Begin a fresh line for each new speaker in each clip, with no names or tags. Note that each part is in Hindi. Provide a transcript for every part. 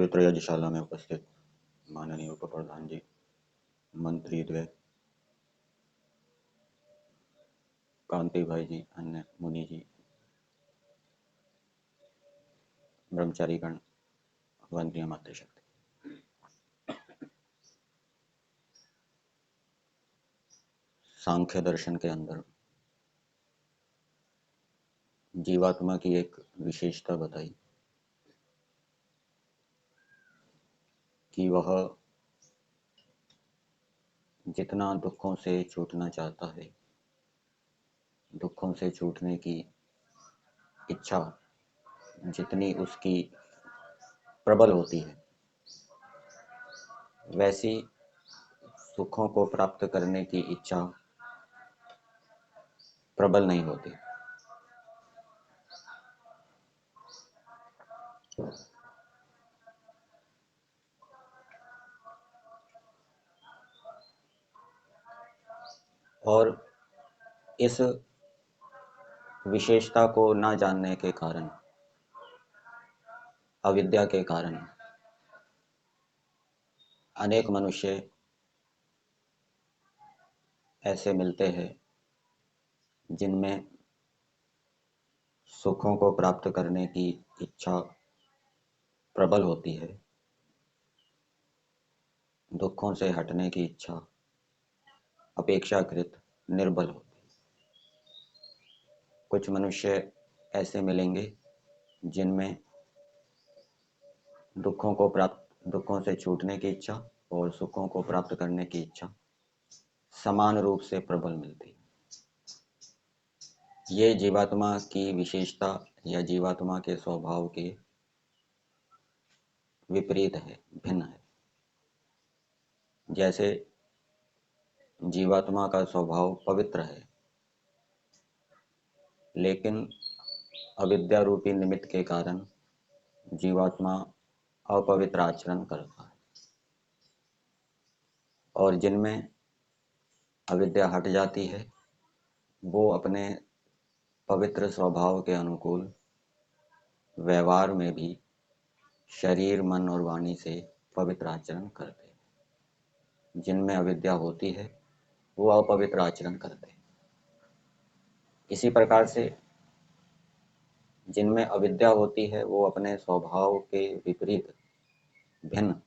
पवित्र यज्ञशाला में उपस्थित माननीय उप प्रधान जी, मंत्री द्वय, कांति भाई जी, अन्य मुनि जी, ब्रह्मचारी गण, वंदनीय मातृशक्ति। सांख्य दर्शन के अंदर जीवात्मा की एक विशेषता बताई कि वह जितना दुखों से छूटना चाहता है, दुखों से छूटने की इच्छा जितनी उसकी प्रबल होती है, वैसी सुखों को प्राप्त करने की इच्छा प्रबल नहीं होती। और इस विशेषता को न जानने के कारण, अविद्या के कारण, अनेक मनुष्य ऐसे मिलते हैं जिनमें सुखों को प्राप्त करने की इच्छा प्रबल होती है, दुखों से हटने की इच्छा अपेक्षाकृत निर्बल होती है। कुछ मनुष्य ऐसे मिलेंगे जिनमें दुखों से छूटने की इच्छा और सुखों को प्राप्त करने की इच्छा समान रूप से प्रबल मिलती है। ये जीवात्मा की विशेषता या जीवात्मा के स्वभाव के विपरीत है, भिन्न है। जैसे जीवात्मा का स्वभाव पवित्र है, लेकिन अविद्या रूपी निमित्त के कारण जीवात्मा अपवित्र आचरण करता है, और जिनमें अविद्या हट जाती है वो अपने पवित्र स्वभाव के अनुकूल व्यवहार में भी शरीर, मन और वाणी से पवित्र आचरण करते हैं। जिनमें अविद्या होती है वो अपवित्र आचरण करते हैं। इसी प्रकार से जिनमें अविद्या होती है वो अपने स्वभाव के विपरीत भिन्न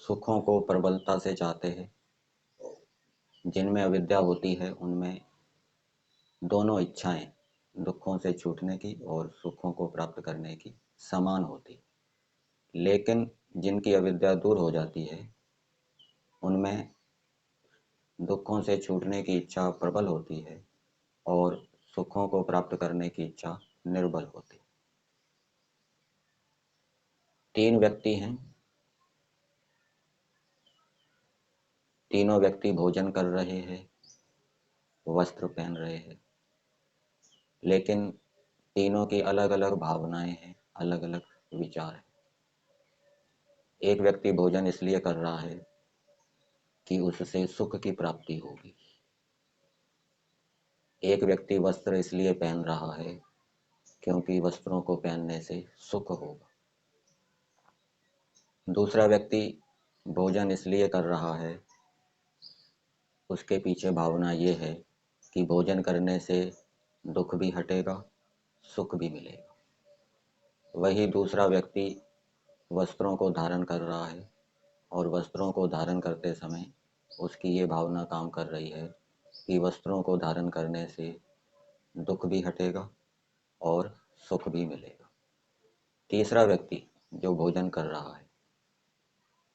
सुखों को प्रबलता से चाहते हैं। जिनमें अविद्या होती है उनमें दोनों इच्छाएं, दुखों से छूटने की और सुखों को प्राप्त करने की, समान होती। लेकिन जिनकी अविद्या दूर हो जाती है उनमें दुखों से छूटने की इच्छा प्रबल होती है और सुखों को प्राप्त करने की इच्छा निर्बल होती। तीन व्यक्ति हैं, तीनों व्यक्ति भोजन कर रहे हैं, वस्त्र पहन रहे हैं, लेकिन तीनों की अलग अलग भावनाएं हैं, अलग अलग विचार हैं। एक व्यक्ति भोजन इसलिए कर रहा है कि उससे सुख की प्राप्ति होगी। एक व्यक्ति वस्त्र इसलिए पहन रहा है क्योंकि वस्त्रों को पहनने से सुख होगा। दूसरा व्यक्ति भोजन इसलिए कर रहा है, उसके पीछे भावना ये है कि भोजन करने से दुख भी हटेगा, सुख भी मिलेगा। वही दूसरा व्यक्ति वस्त्रों को धारण कर रहा है और वस्त्रों को धारण करते समय उसकी ये भावना काम कर रही है कि वस्त्रों को धारण करने से दुख भी हटेगा और सुख भी मिलेगा। तीसरा व्यक्ति जो भोजन कर रहा है,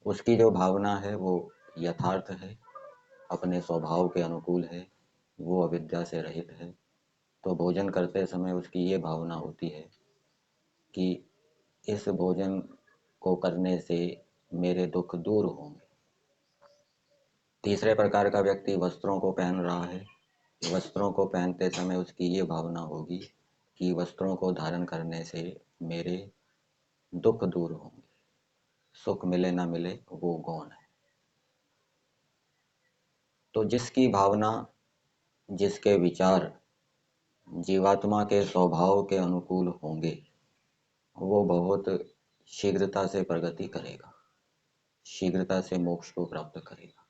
उसकी जो भावना है वो यथार्थ है, अपने स्वभाव के अनुकूल है, वो अविद्या से रहित है। तो भोजन करते समय उसकी ये भावना होती है कि इस भोजन को करने से मेरे दुख दूर होंगे। तीसरे प्रकार का व्यक्ति वस्त्रों को पहन रहा है, वस्त्रों को पहनते समय उसकी ये भावना होगी कि वस्त्रों को धारण करने से मेरे दुख दूर होंगे, सुख मिले ना मिले वो गौण है। तो जिसकी भावना, जिसके विचार जीवात्मा के स्वभाव के अनुकूल होंगे वो बहुत शीघ्रता से प्रगति करेगा, शीघ्रता से मोक्ष को प्राप्त करेगा।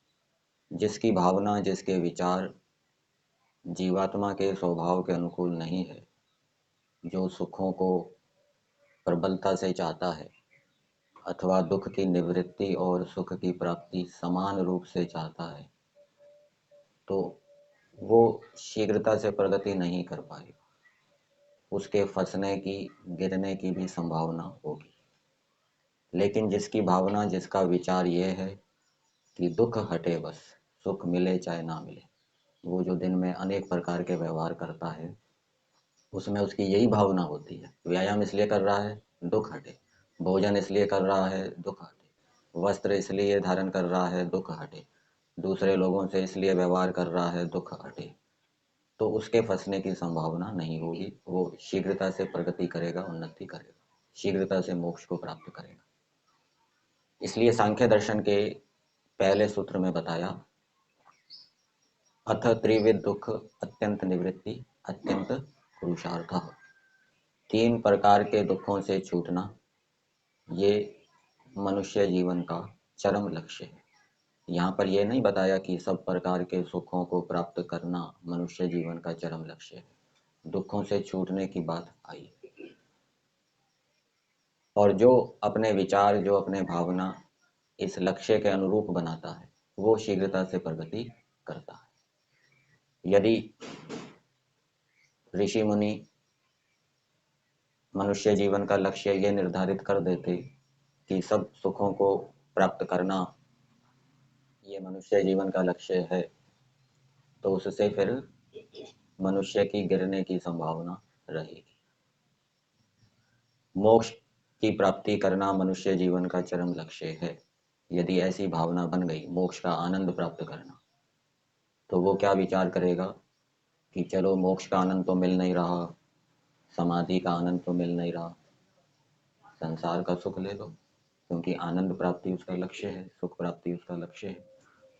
जिसकी भावना, जिसके विचार जीवात्मा के स्वभाव के अनुकूल नहीं है, जो सुखों को प्रबलता से चाहता है अथवा दुख की निवृत्ति और सुख की प्राप्ति समान रूप से चाहता है, तो वो शीघ्रता से प्रगति नहीं कर पाएगा। उसके फंसने की, गिरने की भी संभावना होगी। लेकिन जिसकी भावना, जिसका विचार ये है कि दुख हटे बस, सुख मिले चाहे ना मिले, वो जो दिन में अनेक प्रकार के व्यवहार करता है उसमें उसकी यही भावना होती है। व्यायाम इसलिए कर रहा है दुख हटे, भोजन इसलिए कर रहा है दुख हटे, वस्त्र इसलिए धारण कर रहा है दुख हटे, दूसरे लोगों से इसलिए व्यवहार कर रहा है दुख हटे, तो उसके फंसने की संभावना नहीं होगी। वो शीघ्रता से प्रगति करेगा, उन्नति करेगा, शीघ्रता से मोक्ष को प्राप्त करेगा। इसलिए सांख्य दर्शन के पहले सूत्र में बताया, अथ त्रिविध दुख अत्यंत निवृत्ति अत्यंत पुरुषार्थ। 3 प्रकार के दुखों से छूटना ये मनुष्य जीवन का चरम लक्ष्य है। यहाँ पर यह नहीं बताया कि सब प्रकार के सुखों को प्राप्त करना मनुष्य जीवन का चरम लक्ष्य है, दुखों से छूटने की बात आई। और जो अपने विचार, जो अपने भावना इस लक्ष्य के अनुरूप बनाता है वो शीघ्रता से प्रगति करता है। यदि ऋषि मुनि मनुष्य जीवन का लक्ष्य ये निर्धारित कर देते कि सब सुखों को प्राप्त करना ये मनुष्य जीवन का लक्ष्य है, तो उससे फिर मनुष्य की गिरने की संभावना रहेगी। मोक्ष की प्राप्ति करना मनुष्य जीवन का चरम लक्ष्य है। यदि ऐसी भावना बन गई, मोक्ष का आनंद प्राप्त करना, तो वो क्या विचार करेगा कि चलो मोक्ष का आनंद तो मिल नहीं रहा, समाधि का आनंद तो मिल नहीं रहा, संसार का सुख ले लो, क्योंकि आनंद प्राप्ति उसका लक्ष्य है, सुख प्राप्ति उसका लक्ष्य है।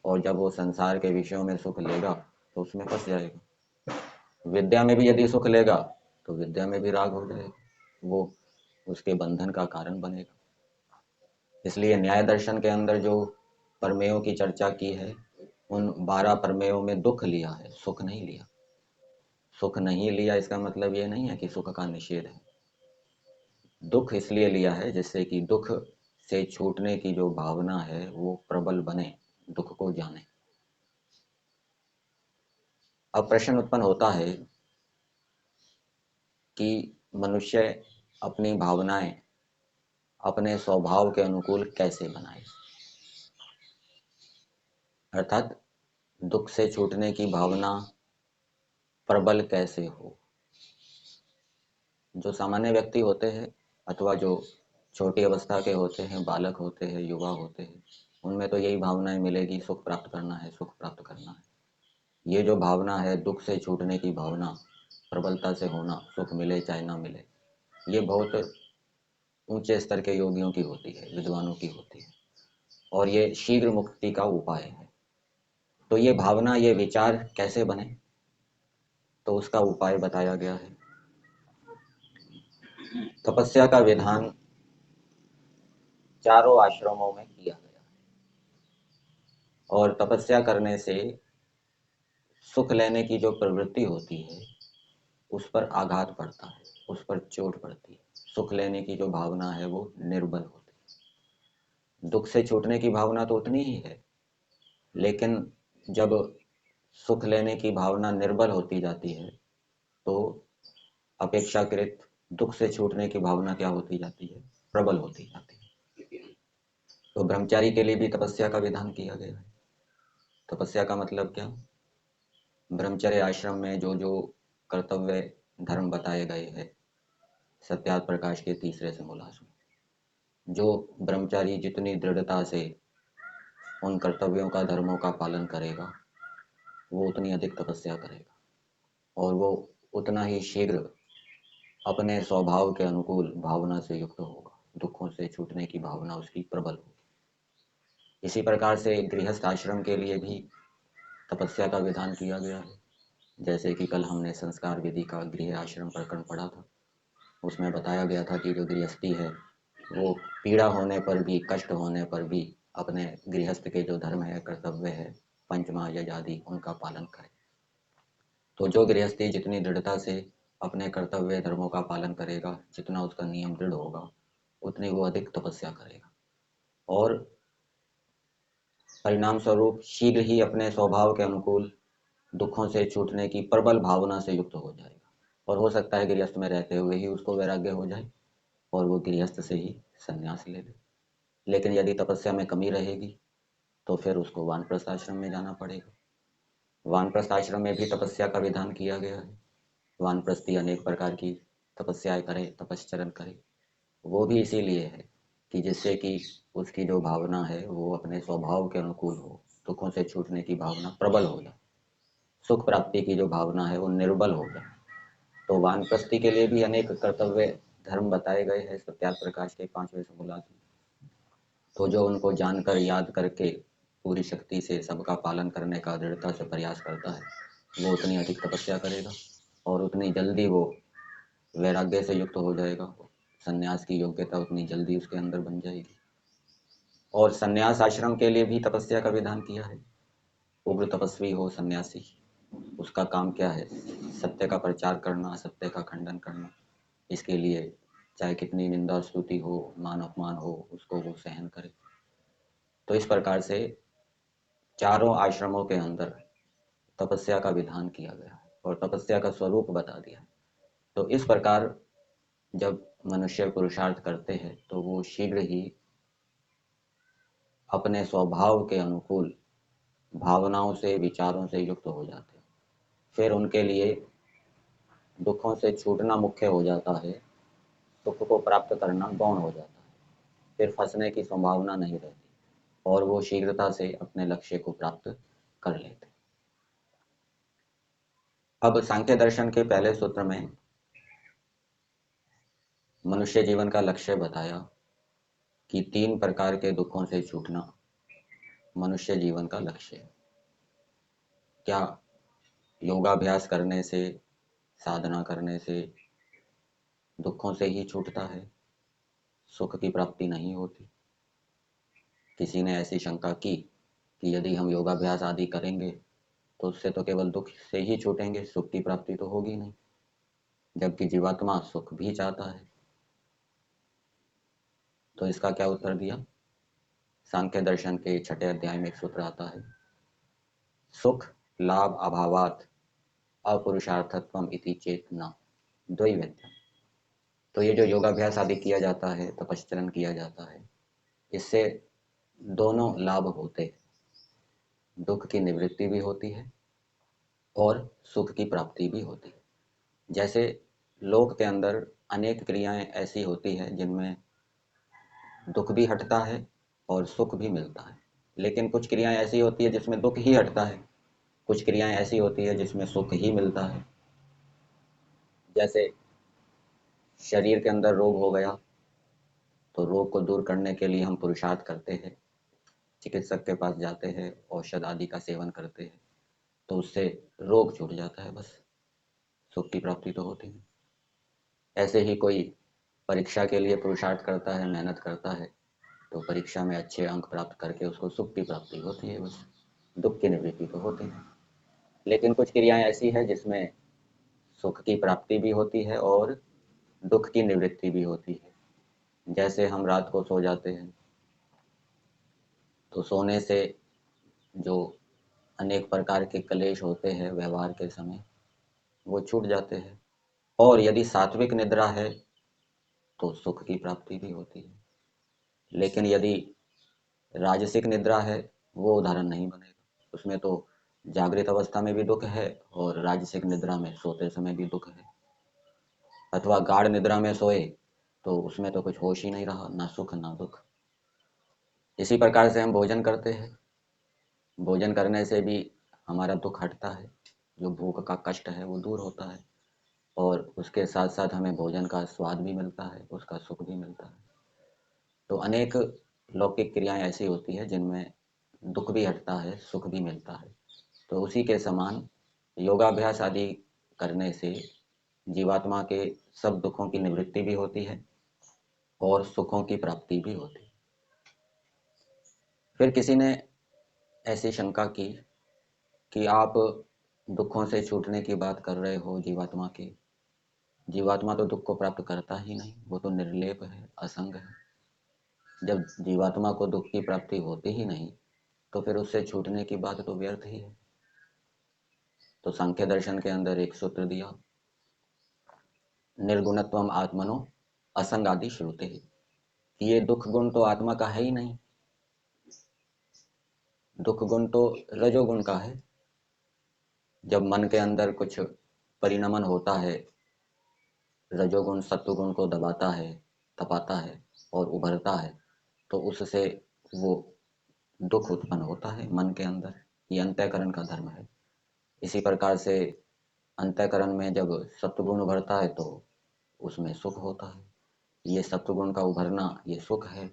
और जब वो संसार के विषयों में सुख लेगा तो उसमें फंस जाएगा। विद्या में भी यदि सुख लेगा तो विद्या में भी राग हो जाएगा, वो उसके बंधन का कारण बनेगा। इसलिए न्याय दर्शन के अंदर जो प्रमेयों की चर्चा की है, उन 12 प्रमेयों में दुख लिया है, सुख नहीं लिया। सुख नहीं लिया इसका मतलब ये नहीं है कि सुख का निषेध है। दुख इसलिए लिया है जिससे कि दुख से छूटने की जो भावना है वो प्रबल बने, दुख को जाने। अब प्रश्न उत्पन्न होता है कि मनुष्य अपनी भावनाएं अपने स्वभाव के अनुकूल कैसे बनाए, अर्थात दुख से छूटने की भावना प्रबल कैसे हो। जो सामान्य व्यक्ति होते हैं अथवा जो छोटी अवस्था के होते हैं, बालक होते हैं, युवा होते हैं, उनमें तो यही भावनाएं मिलेगी, सुख प्राप्त करना है, सुख प्राप्त करना है। ये जो भावना है दुख से छूटने की भावना, प्रबलता से होना, सुख मिले चाहे ना मिले, ये बहुत ऊंचे स्तर के योगियों की होती है, विद्वानों की होती है, और ये शीघ्र मुक्ति का उपाय है। तो ये भावना, ये विचार कैसे बने, तो उसका उपाय बताया गया है। तपस्या का विधान चारों आश्रमों में किया गया है, और तपस्या करने से सुख लेने की जो प्रवृत्ति होती है उस पर आघात पड़ता है, उस पर चोट पड़ती है। सुख लेने की जो भावना है वो निर्बल होती है। दुख से छूटने की भावना तो उतनी ही है, लेकिन जब सुख लेने की भावना निर्बल होती जाती है तो अपेक्षाकृत दुख से छूटने की भावना क्या होती जाती है, प्रबल होती जाती है। तो ब्रह्मचारी के लिए भी तपस्या का विधान किया गया है। तपस्या का मतलब क्या, ब्रह्मचर्य आश्रम में जो जो कर्तव्य धर्म बताए गए हैं, सत्यार्थ प्रकाश के तीसरे समोल्लास में, जो ब्रह्मचारी जितनी दृढ़ता से उन कर्तव्यों का, धर्मों का पालन करेगा, वो उतनी अधिक तपस्या करेगा, और वो उतना ही शीघ्र अपने स्वभाव के अनुकूल भावना से युक्त होगा, दुखों से छूटने की भावना उसकी प्रबल होगी। इसी प्रकार से गृहस्थ आश्रम के लिए भी तपस्या का विधान किया गया है। जैसे कि कल हमने संस्कार विधि का गृह आश्रम प्रकरण पढ़ा था, उसमें बताया गया था कि जो गृहस्थी है वो पीड़ा होने पर भी, कष्ट होने पर भी अपने गृहस्थ के जो धर्म है, कर्तव्य है, पंचमहायज्ञ आदि, उनका पालन करे। तो जो गृहस्थी जितनी दृढ़ता से अपने कर्तव्य धर्मों का पालन करेगा, जितना उसका नियम दृढ़ होगा, उतनी वो अधिक तपस्या करेगा और परिणाम स्वरूप शीघ्र ही अपने स्वभाव के अनुकूल दुखों से छूटने की प्रबल भावना से युक्त हो जाएगा। और हो सकता है गृहस्थ में रहते हुए ही उसको वैराग्य हो जाए और वो गृहस्थ से ही संन्यास ले ले। लेकिन यदि तपस्या में कमी रहेगी तो फिर उसको वानप्रस्थ आश्रम में जाना पड़ेगा। वानप्रस्थ आश्रम में भी तपस्या का विधान किया गया है। वानप्रस्थी अनेक प्रकार की तपस्याएं करे, तपश्चरण करे। वो भी इसीलिए है कि जिससे कि उसकी जो भावना है वो अपने स्वभाव के अनुकूल हो, दुखों से छूटने की भावना प्रबल हो जाए, सुख प्राप्ति की जो भावना है वो निर्बल हो जाए। तो वानप्रस्थी के लिए भी अनेक कर्तव्य धर्म बताए गए हैं सत्यार्थ प्रकाश के 5वें समूलात में। तो जो उनको जानकर याद करके पूरी शक्ति से सबका पालन करने का दृढ़ता से प्रयास करता है, वो उतनी अधिक तपस्या करेगा और उतनी जल्दी वो वैराग्य से युक्त हो जाएगा। संन्यास की योग्यता उतनी जल्दी उसके अंदर बन जाएगी। और संन्यास आश्रम के लिए भी तपस्या का विधान किया है। उग्र तपस्वी हो सन्यासी, उसका काम क्या है? सत्य का प्रचार करना, सत्य का खंडन करना। इसके लिए चाहे कितनी निंदा स्तुति हो, मान अपमान हो, उसको वो सहन करे। तो इस प्रकार से चारों आश्रमों के अंदर तपस्या का विधान किया गया है और तपस्या का स्वरूप बता दिया। तो इस प्रकार जब मनुष्य पुरुषार्थ करते हैं तो वो शीघ्र ही अपने स्वभाव के अनुकूल भावनाओं से, विचारों से युक्त हो जाते हैं। फिर उनके लिए दुखों से छूटना मुख्य हो जाता है, सुख को प्राप्त करना गौण हो जाता है। फिर फंसने की संभावना नहीं रहती और वो शीघ्रता से अपने लक्ष्य को प्राप्त कर लेते। अब सांख्य दर्शन के पहले सूत्र में मनुष्य जीवन का लक्ष्य बताया कि 3 प्रकार के दुखों से छूटना मनुष्य जीवन का लक्ष्य है। क्या योगाभ्यास करने से, साधना करने से दुखों से ही छूटता है, सुख की प्राप्ति नहीं होती? किसी ने ऐसी शंका की कि यदि हम योगाभ्यास आदि करेंगे तो उससे तो केवल दुख से ही छूटेंगे, सुख की प्राप्ति तो होगी नहीं, जबकि जीवात्मा सुख भी चाहता है। तो इसका क्या उत्तर दिया? सांख्य दर्शन के 6 अध्याय में एक सूत्र आता है, सुख लाभ अभावात अपुरुषार्थत्वम इति चेतना द्वैवेद्यम। तो ये जो योगाभ्यास आदि किया जाता है, तपश्चरण किया जाता है, इससे दोनों लाभ होते हैं। दुख की निवृत्ति भी होती है और सुख की प्राप्ति भी होती है। जैसे लोक के अंदर अनेक क्रियाएं ऐसी होती हैं जिनमें दुख भी हटता है और सुख भी मिलता है। लेकिन कुछ क्रियाएं ऐसी होती है जिसमें दुख ही हटता है, कुछ क्रियाएं ऐसी होती है जिसमें सुख ही मिलता है। जैसे शरीर के अंदर रोग हो गया तो रोग को दूर करने के लिए हम पुरुषार्थ करते हैं, चिकित्सक के पास जाते हैं, औषध आदि का सेवन करते हैं, तो उससे रोग छूट जाता है, बस सुख की प्राप्ति तो होती है। ऐसे ही कोई परीक्षा के लिए पुरुषार्थ करता है, मेहनत करता है, तो परीक्षा में अच्छे अंक प्राप्त करके उसको सुख की प्राप्ति होती है, बस दुख की निवृत्ति तो होती है। लेकिन कुछ क्रियाएं ऐसी है जिसमें सुख की प्राप्ति भी होती है और दुख की निवृत्ति भी होती है। जैसे हम रात को सो जाते हैं तो सोने से जो अनेक प्रकार के क्लेश होते हैं व्यवहार के समय, वो छूट जाते हैं। और यदि सात्विक निद्रा है तो सुख की प्राप्ति भी होती है। लेकिन यदि राजसिक निद्रा है, वो उदाहरण नहीं बनेगा। उसमें तो जागृत अवस्था में भी दुख है और राजसिक निद्रा में सोते समय भी दुख है। अथवा गाढ़ निद्रा में सोए तो उसमें तो कुछ होश ही नहीं रहा, ना सुख ना दुख। इसी प्रकार से हम भोजन करते हैं, भोजन करने से भी हमारा दुख हटता है, जो भूख का कष्ट है वो दूर होता है और उसके साथ साथ हमें भोजन का स्वाद भी मिलता है, उसका सुख भी मिलता है। तो अनेक लौकिक क्रियाएं ऐसी होती है जिनमें दुख भी हटता है, सुख भी मिलता है। तो उसी के समान योगाभ्यास आदि करने से जीवात्मा के सब दुखों की निवृत्ति भी होती है और सुखों की प्राप्ति भी होती। फिर किसी ने ऐसी शंका की कि आप दुखों से छूटने की बात कर रहे हो जीवात्मा की। जीवात्मा तो दुख को प्राप्त करता ही नहीं, वो तो निर्लेप है, असंग है। जब जीवात्मा को दुख की प्राप्ति होती ही नहीं तो फिर उससे छूटने की बात तो व्यर्थ ही है। तो सांख्य दर्शन के अंदर एक सूत्र दिया, निर्गुणत्वम आत्मनो असंगादि श्रुते, ये दुख गुण तो आत्मा का है ही नहीं। दुख गुण तो रजोगुण का है। जब मन के अंदर कुछ परिणमन होता है, रजोगुण सत्वगुण को दबाता है, तपाता है और उभरता है, तो उससे वो दुख उत्पन्न होता है मन के अंदर। ये अंतःकरण का धर्म है। इसी प्रकार से अंतःकरण में जब सत्वगुण उभरता है तो उसमें सुख होता है। ये सत्वगुण का उभरना ये सुख है,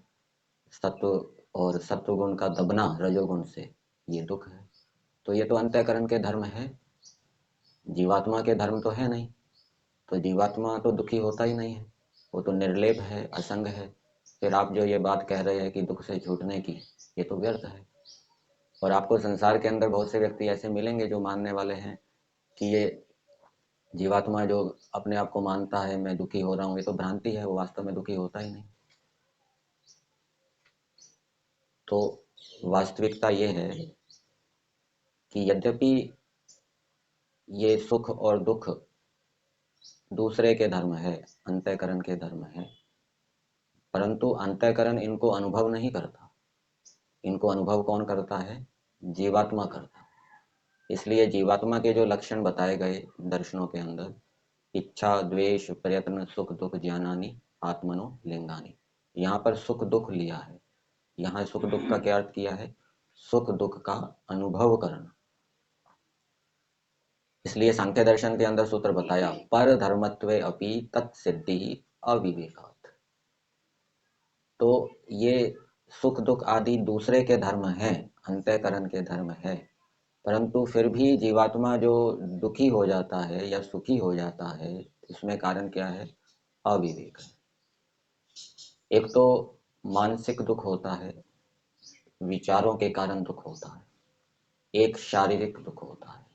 सत्व और सत्वगुण का दबना रजोगुण से ये दुख है। तो ये तो अंतःकरण के धर्म है, जीवात्मा के धर्म तो है नहीं। तो जीवात्मा तो दुखी होता ही नहीं है, वो तो निर्लेप है, असंग है। फिर आप जो ये बात कह रहे हैं कि दुख से छूटने की, ये तो व्यर्थ है। और आपको संसार के अंदर बहुत से व्यक्ति ऐसे मिलेंगे जो मानने वाले हैं कि ये जीवात्मा जो अपने आप को मानता है मैं दुखी हो रहा हूँ, ये तो भ्रांति है, वो वास्तव में दुखी होता ही नहीं। तो वास्तविकता ये है कि यद्यपि ये सुख और दुख दूसरे के धर्म है, अंतःकरण के धर्म है, परंतु अंतःकरण इनको अनुभव नहीं करता। इनको अनुभव कौन करता है? जीवात्मा करता है। इसलिए जीवात्मा के जो लक्षण बताए गए दर्शनों के अंदर, इच्छा द्वेष प्रयत्न सुख दुख ज्ञानानि आत्मनो लिंगानि, यहाँ पर सुख दुख लिया है। यहाँ सुख दुख का क्या अर्थ किया है? सुख दुख का अनुभव करना। इसलिए सांख्य दर्शन के अंदर सूत्र बताया, पर धर्मत्वे अपि तत्सिद्धि अविवेकात्। तो ये सुख दुख आदि दूसरे के धर्म हैं, अंतःकरण के धर्म है, परंतु फिर भी जीवात्मा जो दुखी हो जाता है या सुखी हो जाता है, इसमें कारण क्या है? अविवेक है। एक तो मानसिक दुख होता है, विचारों के कारण दुख होता है, एक शारीरिक दुख होता है।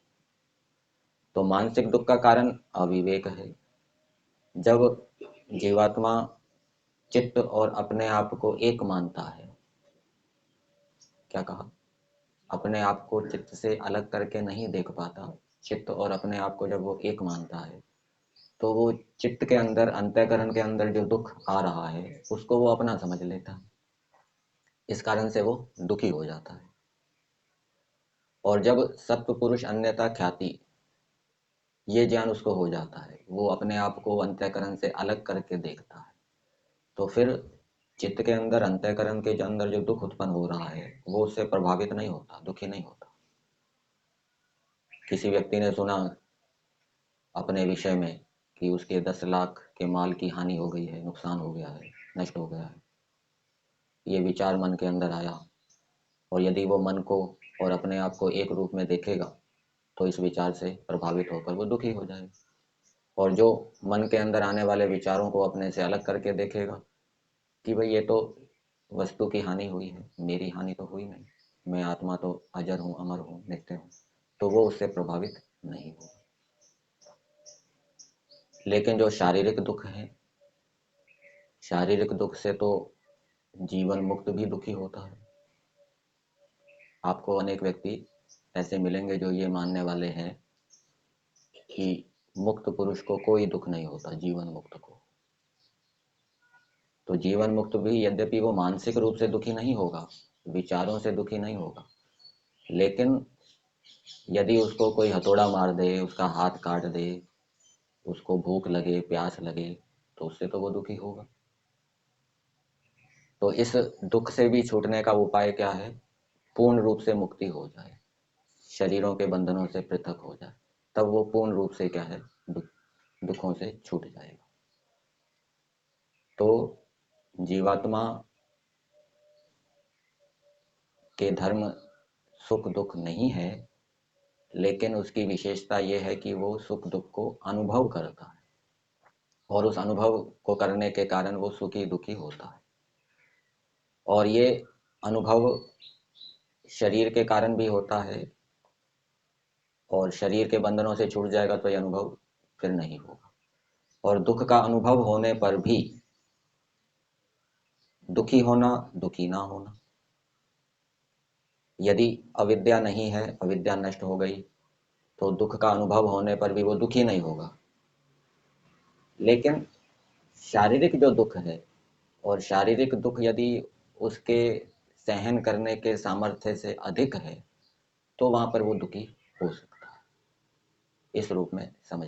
तो मानसिक दुख का कारण अविवेक है। जब जीवात्मा चित्त और अपने आप को एक मानता है, क्या कहा? अपने आप को चित्त से अलग करके नहीं देख पाता। चित्त और अपने आप को जब वो एक मानता है तो वो चित्त के अंदर अंतःकरण के अंदर जो दुख आ रहा है उसको वो अपना समझ लेता है। इस कारण से वो दुखी हो जाता है। और जब सत्व पुरुष अन्यथा ख्याति, ये ज्ञान उसको हो जाता है, वो अपने आप को अंतःकरण से अलग करके देखता है, तो फिर चित्त के अंदर अंतःकरण के अंदर जो दुख उत्पन्न हो रहा है वो उससे प्रभावित नहीं होता, दुखी नहीं होता। किसी व्यक्ति ने सुना अपने विषय में कि उसके 10 लाख के माल की हानि हो गई है, नुकसान हो गया है, नष्ट हो गया है। ये विचार मन के अंदर आया, और यदि वो मन को और अपने आप को एक रूप में देखेगा तो इस विचार से प्रभावित होकर वो दुखी हो जाएगा। और जो मन के अंदर आने वाले विचारों को अपने से अलग करके देखेगा कि भाई ये तो वस्तु की हानि हुई है, मेरी हानि तो हुई नहीं, मैं आत्मा तो अजर हूँ, अमर हूँ, नित्य हूँ, तो वो उससे प्रभावित नहीं होगा। लेकिन जो शारीरिक दुख है, शारीरिक दुख से तो जीवन मुक्त भी दुखी होता है। आपको अनेक व्यक्ति ऐसे मिलेंगे जो ये मानने वाले हैं कि मुक्त पुरुष को कोई दुख नहीं होता, जीवन मुक्त को। तो जीवन मुक्त भी यद्यपि वो मानसिक रूप से दुखी नहीं होगा, विचारों से दुखी नहीं होगा, लेकिन यदि उसको कोई हथौड़ा मार दे, उसका हाथ काट दे, उसको भूख लगे, प्यास लगे, तो उससे तो वो दुखी होगा। तो इस दुख से भी छूटने का उपाय क्या है? पूर्ण रूप से मुक्ति हो जाए, शरीरों के बंधनों से पृथक हो जाए, तब वो पूर्ण रूप से क्या है? दुखों से छूट जाएगा। तो जीवात्मा के धर्म सुख दुख नहीं है, लेकिन उसकी विशेषता यह है कि वो सुख दुख को अनुभव करता है। और उस अनुभव को करने के कारण वो सुखी दुखी होता है। और ये अनुभव शरीर के कारण भी होता है, और शरीर के बंधनों से छूट जाएगा तो ये अनुभव फिर नहीं होगा। और दुख का अनुभव होने पर भी दुखी होना, दुखी ना होना, यदि अविद्या नहीं है, अविद्या नष्ट हो गई, तो दुख का अनुभव होने पर भी वो दुखी नहीं होगा। लेकिन शारीरिक जो दुख है, और शारीरिक दुख यदि उसके सहन करने के सामर्थ्य से अधिक है, तो वहां पर वो दुखी हो सकता है। इस रूप में समझ